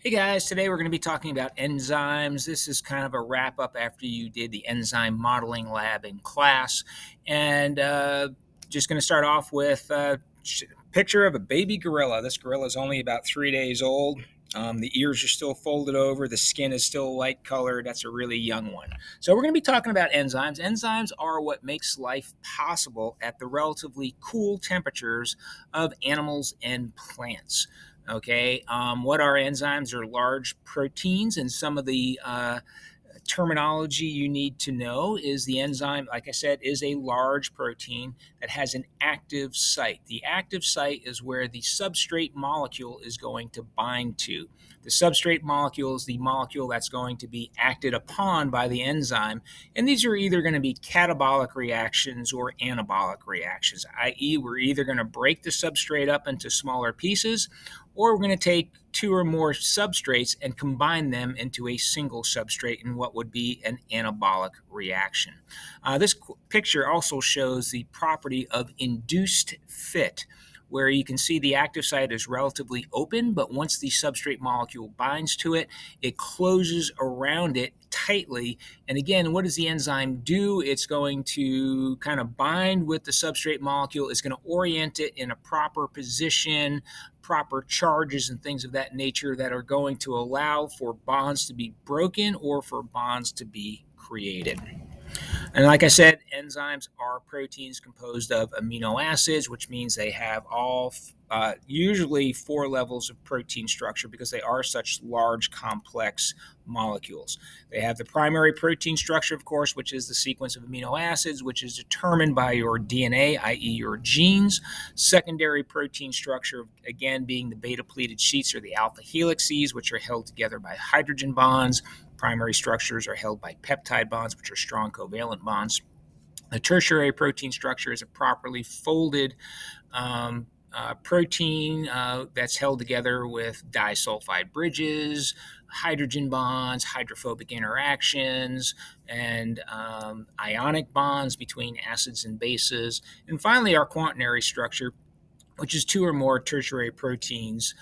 Hey guys, today we're going to be talking about enzymes. This is kind of a wrap up after you did the enzyme modeling lab in class. And just going to start off with a picture of a baby gorilla. This gorilla is only about 3 days old. The ears are still folded over. The skin is still light colored. That's a really young one. So we're going to be talking about enzymes. Enzymes are what makes life possible at the relatively cool temperatures of animals and plants. Okay, what are enzymes? Are large proteins, and some of the terminology you need to know is the enzyme, like I said, is a large protein that has an active site. The active site is where the substrate molecule is going to bind to. The substrate molecule is the molecule that's going to be acted upon by the enzyme, and these are either going to be catabolic reactions or anabolic reactions, i.e., we're either going to break the substrate up into smaller pieces, or we're going to take two or more substrates and combine them into a single substrate in what would be an anabolic reaction. This picture also shows the property of induced fit, where you can see the active site is relatively open, but once the substrate molecule binds to it, it closes around it tightly. And again, what does the enzyme do? It's going to kind of bind with the substrate molecule. It's going to orient it in a proper position, proper charges and things of that nature that are going to allow for bonds to be broken or for bonds to be created. And like I said, enzymes are proteins composed of amino acids, which means they have all usually four levels of protein structure because they are such large, complex molecules. They have the primary protein structure, of course, which is the sequence of amino acids, which is determined by your DNA, i.e., your genes. Secondary protein structure, again, being the beta pleated sheets or the alpha helices, which are held together by hydrogen bonds. Primary structures are held by peptide bonds, which are strong covalent bonds. The tertiary protein structure is a properly folded protein that's held together with disulfide bridges, hydrogen bonds, hydrophobic interactions, and ionic bonds between acids and bases. And finally, our quaternary structure, which is two or more tertiary proteins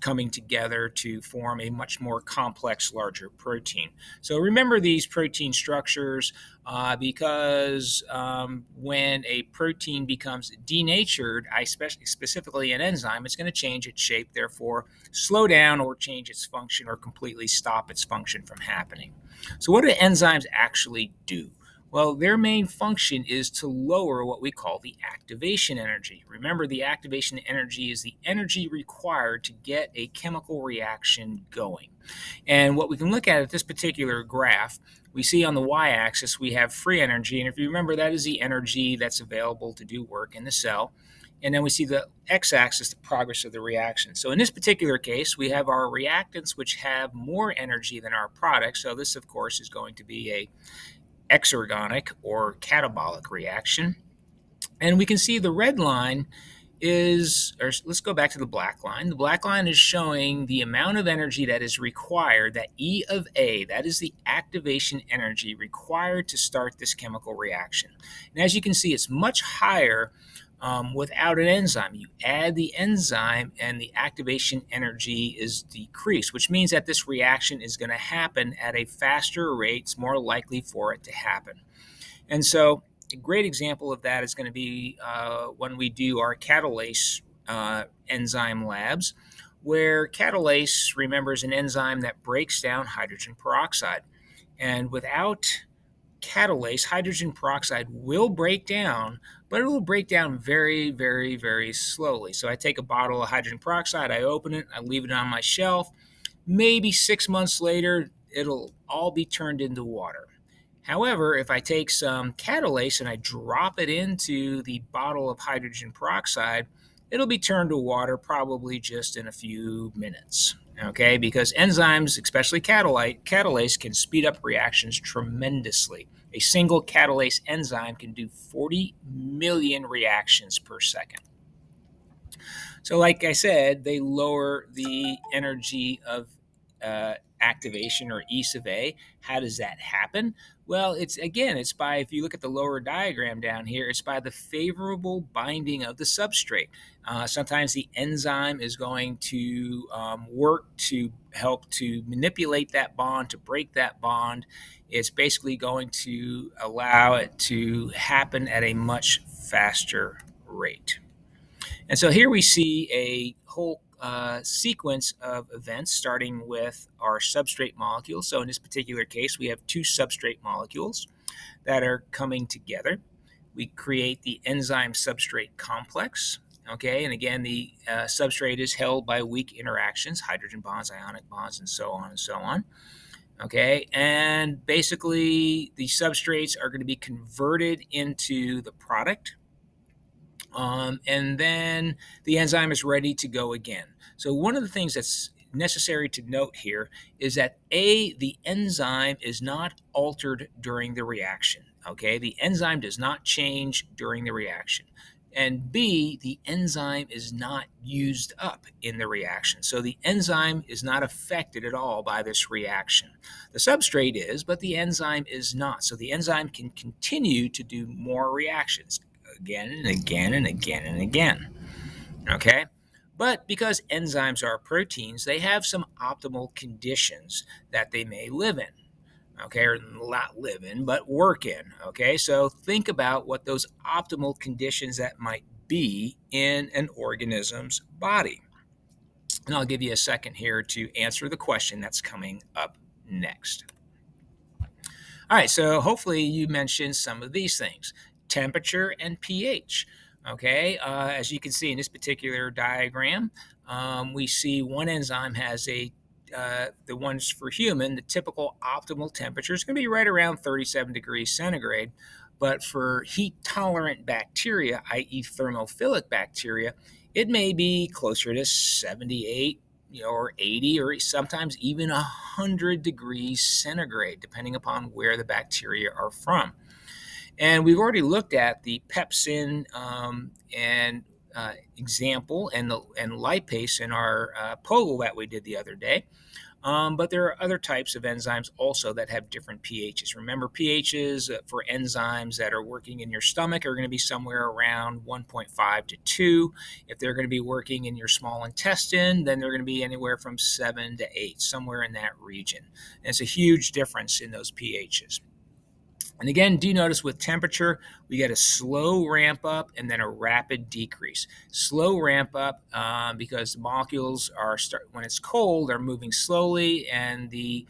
coming together to form a much more complex, larger protein. So remember these protein structures because when a protein becomes denatured, specifically an enzyme, it's going to change its shape, therefore slow down or change its function or completely stop its function from happening. So what do enzymes actually do? Well, their main function is to lower what we call the activation energy. Remember, the activation energy is the energy required to get a chemical reaction going. And what we can look at this particular graph, we see on the y-axis we have free energy. And if you remember, that is the energy that's available to do work in the cell. And then we see the x-axis, the progress of the reaction. So in this particular case, we have our reactants, which have more energy than our products. So this, of course, is going to be a exergonic or catabolic reaction. And we can see the red line is, or let's go back to the black line. The black line is showing the amount of energy that is required, that E of A, that is the activation energy required to start this chemical reaction. And as you can see, it's much higher without an enzyme. You add the enzyme and the activation energy is decreased, which means that this reaction is going to happen at a faster rate. It's more likely for it to happen. And so a great example of that is going to be when we do our catalase enzyme labs, where catalase, remember, is an enzyme that breaks down hydrogen peroxide. And without catalase, hydrogen peroxide will break down, but it will break down very, very, very slowly. So I take a bottle of hydrogen peroxide, I open it, I leave it on my shelf. Maybe 6 months later, it'll all be turned into water. However, if I take some catalase and I drop it into the bottle of hydrogen peroxide, it'll be turned to water probably just in a few minutes. Okay, because enzymes, especially catalase, can speed up reactions tremendously. A single catalase enzyme can do 40 million reactions per second. So like I said, they lower the energy of activation or E sub A. How does that happen? Well, it's by, if you look at the lower diagram down here, it's by the favorable binding of the substrate. Sometimes the enzyme is going to work to help to manipulate that bond, to break that bond. It's basically going to allow it to happen at a much faster rate. And so here we see a whole sequence of events starting with our substrate molecules. So in this particular case, we have two substrate molecules that are coming together. We create the enzyme substrate complex. Okay, and again, the substrate is held by weak interactions, hydrogen bonds, ionic bonds, and so on and so on. Okay, and basically the substrates are going to be converted into the product, and then the enzyme is ready to go again. So one of the things that's necessary to note here is that the enzyme is not altered during the reaction. Okay, the enzyme does not change during the reaction. And B, the enzyme is not used up in the reaction. So the enzyme is not affected at all by this reaction. The substrate is, but the enzyme is not. So the enzyme can continue to do more reactions again and again and again and again. Okay? But because enzymes are proteins, they have some optimal conditions that they may live in. Okay, or not live in, but work in. Okay, so think about what those optimal conditions that might be in an organism's body. And I'll give you a second here to answer the question that's coming up next. All right, so hopefully you mentioned some of these things: temperature and pH. Okay, as you can see in this particular diagram, we see one enzyme has the ones for human, the typical optimal temperature is going to be right around 37 degrees centigrade. But for heat tolerant bacteria, i.e., thermophilic bacteria, it may be closer to 78, or 80, or sometimes even 100 degrees centigrade, depending upon where the bacteria are from. And we've already looked at the pepsin and example and lipase in our POGL that we did the other day. But there are other types of enzymes also that have different pHs. Remember, pHs for enzymes that are working in your stomach are going to be somewhere around 1.5 to 2. If they're going to be working in your small intestine, then they're going to be anywhere from 7 to 8, somewhere in that region. And it's a huge difference in those pHs. And again, do notice with temperature, we get a slow ramp up and then a rapid decrease. Slow ramp up because the molecules when it's cold, are moving slowly, and the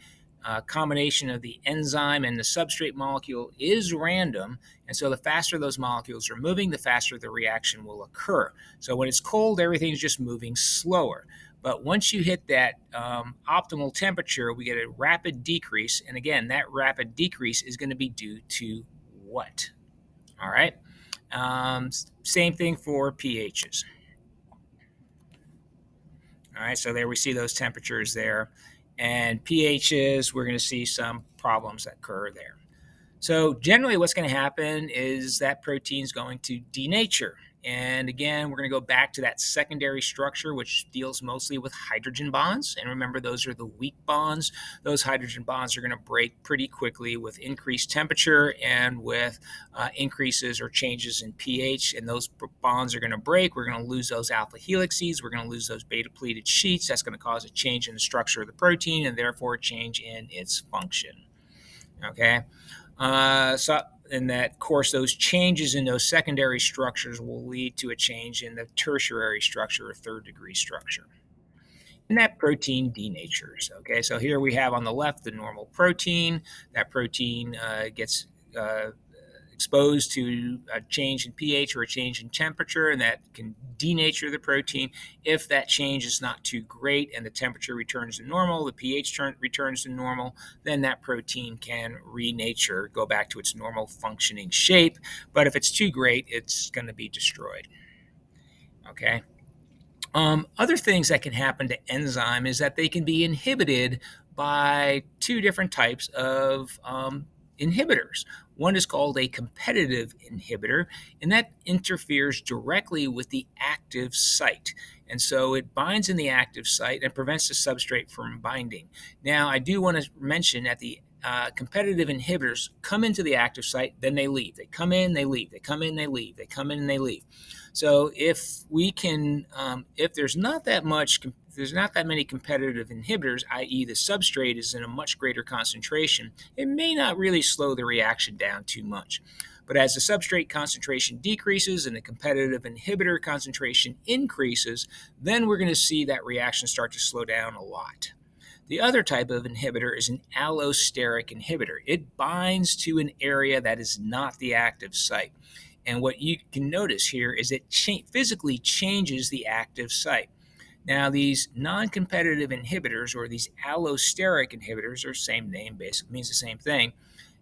combination of the enzyme and the substrate molecule is random. And so the faster those molecules are moving, the faster the reaction will occur. So when it's cold, everything's just moving slower. But once you hit that optimal temperature, we get a rapid decrease. And again, that rapid decrease is going to be due to what? All right. Same thing for pHs. All right. So there we see those temperatures there. And pHs, we're going to see some problems that occur there. So generally what's going to happen is that protein is going to denature. And again, we're going to go back to that secondary structure, which deals mostly with hydrogen bonds. And remember, those are the weak bonds. Those hydrogen bonds are going to break pretty quickly with increased temperature and with increases or changes in pH. And those bonds are going to break. We're going to lose those alpha helices. We're going to lose those beta pleated sheets. That's going to cause a change in the structure of the protein and therefore a change in its function. Okay. In that course, those changes in those secondary structures will lead to a change in the tertiary structure or third degree structure. And that protein denatures. Okay, so here we have on the left the normal protein. That protein gets exposed to a change in pH or a change in temperature, and that can denature the protein. If that change is not too great and the temperature returns to normal, the pH returns to normal, then that protein can renature, go back to its normal functioning shape. But if it's too great, it's going to be destroyed. Okay. Other things that can happen to enzyme is that they can be inhibited by two different types of inhibitors. One is called a competitive inhibitor, and that interferes directly with the active site. And so it binds in the active site and prevents the substrate from binding. Now, I do want to mention that the competitive inhibitors come into the active site, then they leave. They come in, they leave. They come in, they leave. They come in, and they leave. So if we can, if there's not that much, there's not that many competitive inhibitors, i.e., the substrate is in a much greater concentration, it may not really slow the reaction down too much. But as the substrate concentration decreases and the competitive inhibitor concentration increases, then we're going to see that reaction start to slow down a lot. The other type of inhibitor is an allosteric inhibitor. It binds to an area that is not the active site. And what you can notice here is it physically changes the active site. Now, these non-competitive inhibitors, or these allosteric inhibitors, or same name, basically means the same thing.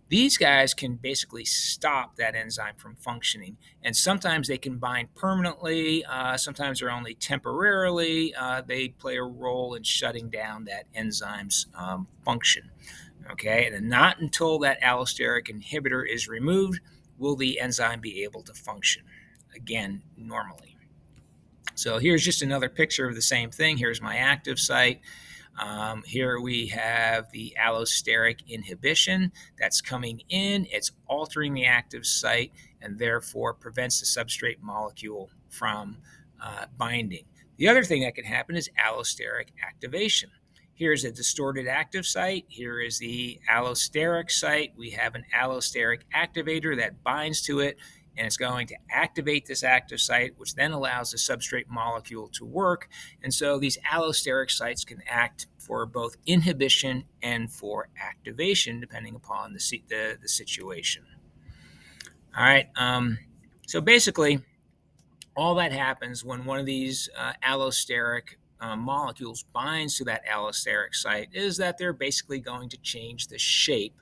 These guys can basically stop that enzyme from functioning, and sometimes they can bind permanently. Sometimes they're only temporarily. They play a role in shutting down that enzyme's function. Okay, and not until that allosteric inhibitor is removed will the enzyme be able to function again normally. So here's just another picture of the same thing. Here's my active site. Here we have the allosteric inhibition that's coming in. It's altering the active site and therefore prevents the substrate molecule from binding. The other thing that can happen is allosteric activation. Here's a distorted active site. Here is the allosteric site. We have an allosteric activator that binds to it, and it's going to activate this active site, which then allows the substrate molecule to work. And so these allosteric sites can act for both inhibition and for activation, depending upon the situation. All right. So basically, all that happens when one of these allosteric molecules binds to that allosteric site is that they're basically going to change the shape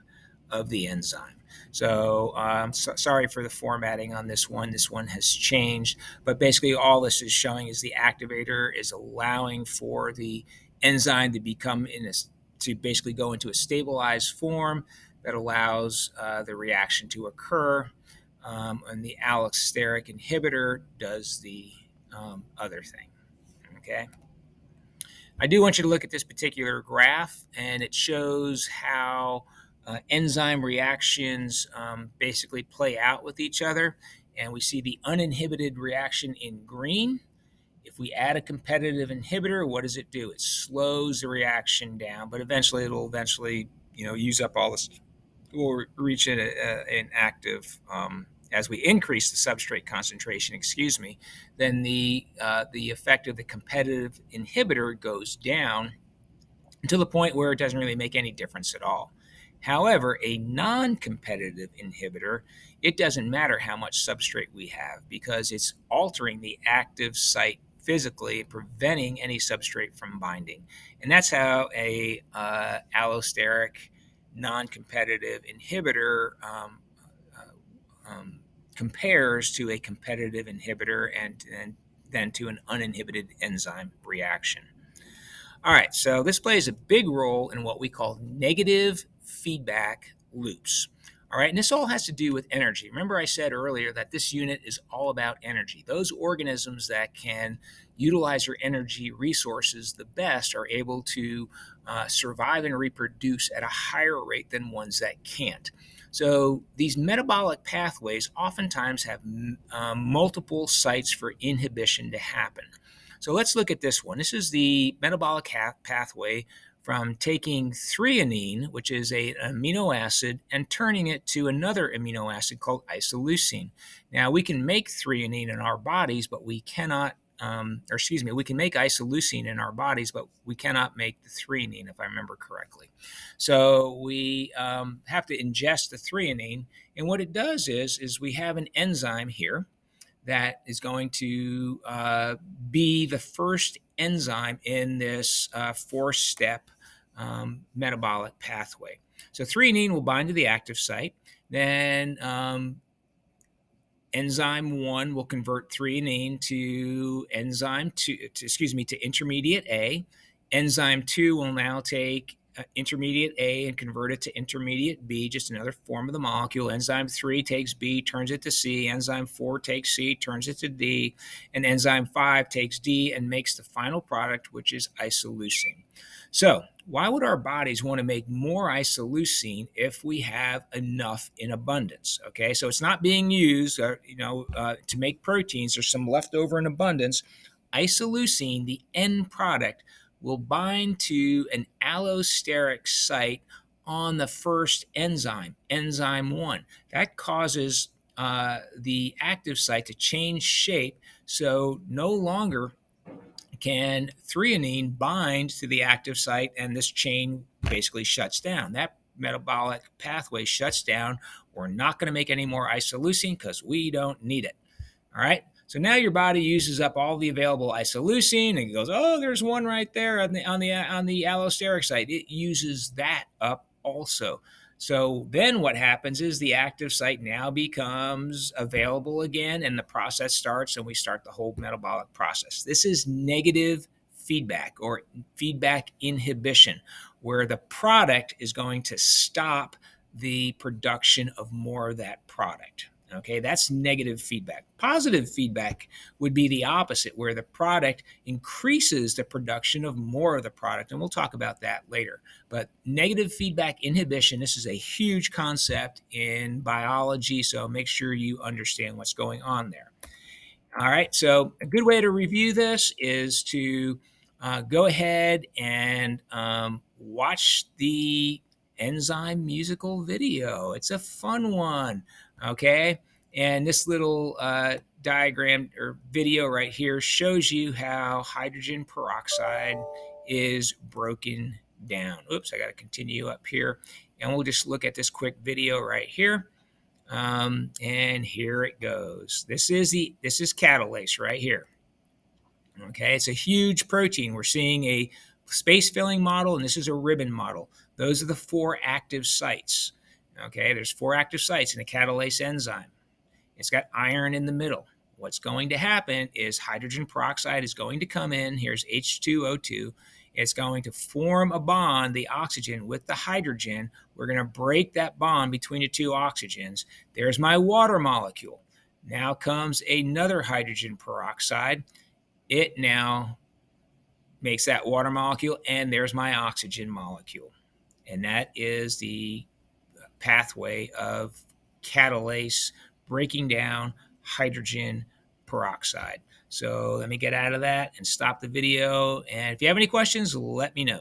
of the enzyme. So, sorry for the formatting on this one. This one has changed, but basically all this is showing is the activator is allowing for the enzyme to become to basically go into a stabilized form that allows the reaction to occur. And the allosteric inhibitor does the other thing. Okay. I do want you to look at this particular graph, and it shows how enzyme reactions basically play out with each other. And we see the uninhibited reaction in green. If we add a competitive inhibitor, what does it do? It slows the reaction down, but eventually it'll use up all this. We'll reach an active as we increase the substrate concentration, then the effect of the competitive inhibitor goes down to the point where it doesn't really make any difference at all. However, a non-competitive inhibitor, it doesn't matter how much substrate we have because it's altering the active site physically, preventing any substrate from binding. And that's how a allosteric non-competitive inhibitor compares to a competitive inhibitor and then to an uninhibited enzyme reaction. All right, so this plays a big role in what we call negative feedback loops. All right, and this all has to do with energy. Remember I said earlier that this unit is all about energy. Those organisms that can utilize their energy resources the best are able to survive and reproduce at a higher rate than ones that can't. So these metabolic pathways oftentimes have multiple sites for inhibition to happen. So let's look at this one. This is the metabolic pathway from taking threonine, which is an amino acid, and turning it to another amino acid called isoleucine. Now, we can make threonine in our bodies, but we cannot, we can make isoleucine in our bodies, but we cannot make the threonine, if I remember correctly. So we have to ingest the threonine, and what it does is we have an enzyme here that is going to be the first enzyme in this four-step metabolic pathway. So threonine will bind to the active site. Then enzyme 1 will convert threonine to enzyme 2, to intermediate A. Enzyme 2 will now take intermediate A and convert it to intermediate B, just another form of the molecule. Enzyme 3 takes B, turns it to C. Enzyme 4 takes C, turns it to D. And enzyme 5 takes D and makes the final product, which is isoleucine. So, why would our bodies want to make more isoleucine if we have enough in abundance? Okay, so it's not being used, to make proteins. There's some left over in abundance. Isoleucine, the end product, will bind to an allosteric site on the first enzyme, enzyme 1. That causes the active site to change shape, so no longer can threonine bind to the active site, and this chain basically shuts down. That metabolic pathway shuts down. We're not going to make any more isoleucine because we don't need it. All right. So now your body uses up all the available isoleucine, and it goes, "Oh, there's one right there on the allosteric site." It uses that up also. So then what happens is the active site now becomes available again, and the process starts, and we start the whole metabolic process. This is negative feedback or feedback inhibition, where the product is going to stop the production of more of that product. Okay, that's negative feedback. Positive feedback would be the opposite, where the product increases the production of more of the product. And we'll talk about that later. But negative feedback inhibition, this is a huge concept in biology. So make sure you understand what's going on there. All right, so a good way to review this is to go ahead and watch the enzyme musical video. It's a fun one, okay? And this little diagram or video right here shows you how hydrogen peroxide is broken down. Oops, I got to continue up here. And we'll just look at this quick video right here. And here it goes. This is catalase right here. Okay, it's a huge protein. We're seeing a space filling model, and this is a ribbon model. Those are the 4 active sites. Okay, there's 4 active sites in a catalase enzyme. It's got iron in the middle. What's going to happen is hydrogen peroxide is going to come in. Here's H2O2. It's going to form a bond, the oxygen with the hydrogen. We're going to break that bond between the 2 oxygens. There's my water molecule. Now comes another hydrogen peroxide. It now makes that water molecule, and there's my oxygen molecule. And that is the pathway of catalase breaking down hydrogen peroxide. So let me get out of that and stop the video. And if you have any questions, let me know.